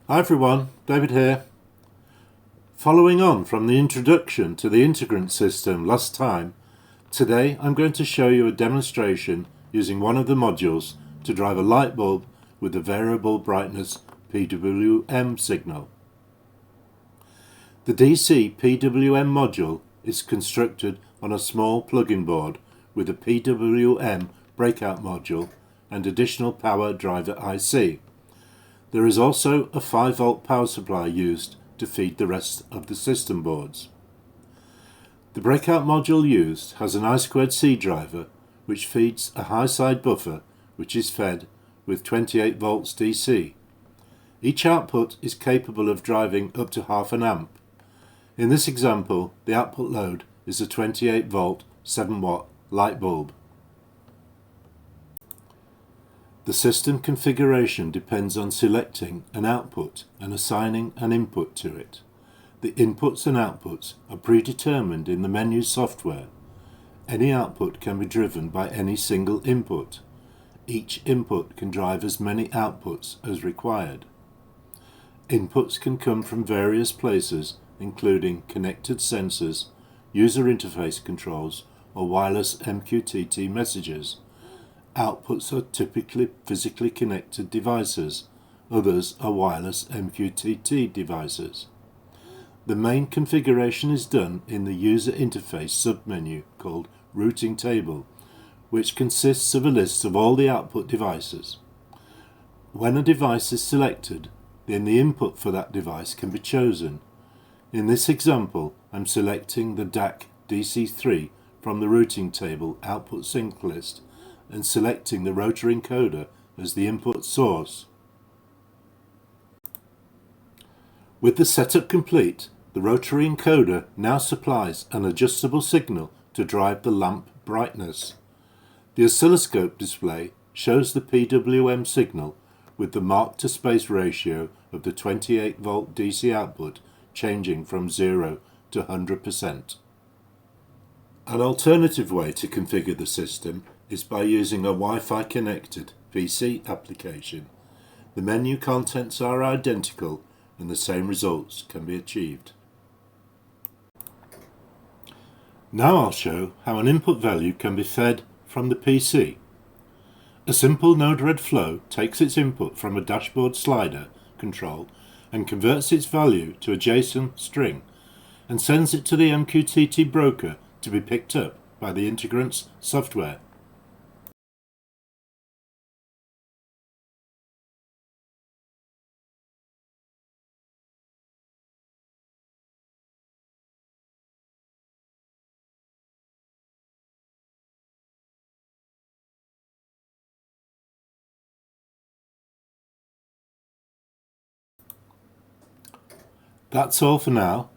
Hi everyone, David here. Following on from the introduction to the integrant system last time, today I'm going to show you a demonstration using one of the modules to drive a light bulb with a variable brightness PWM signal. The DC PWM module is constructed on a small plug-in board with a PWM breakout module and additional power driver IC. There is also a 5-volt power supply used to feed the rest of the system boards. The breakout module used has an I2C driver which feeds a high side buffer which is fed with 28 volts DC. Each output is capable of driving up to half an amp. In this example, the output load is a 28 volt 7 watt light bulb. The system configuration depends on selecting an output and assigning an input to it. The inputs and outputs are predetermined in the menu software. Any output can be driven by any single input. Each input can drive as many outputs as required. Inputs can come from various places, including connected sensors, user interface controls, or wireless MQTT messages. Outputs are typically physically connected devices, others are wireless MQTT devices. The main configuration is done in the user interface submenu called Routing Table, which consists of a list of all the output devices. When a device is selected, then the input for that device can be chosen. In this example, I'm selecting the DAC DC3 from the Routing Table output sync list and selecting the rotor encoder as the input source. With the setup complete, the rotary encoder now supplies an adjustable signal to drive the lamp brightness. The oscilloscope display shows the PWM signal with the mark to space ratio of the 28 volt DC output changing from 0 to 100%. An alternative way to configure the system is by using a Wi-Fi connected PC application. The menu contents are identical and the same results can be achieved. Now I'll show how an input value can be fed from the PC. A simple NodeRed flow takes its input from a dashboard slider control and converts its value to a JSON string and sends it to the MQTT broker to be picked up by the Integrants software. That's all for now.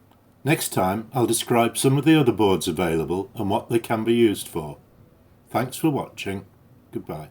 Next time I'll describe some of the other boards available and what they can be used for. Thanks for watching. Goodbye.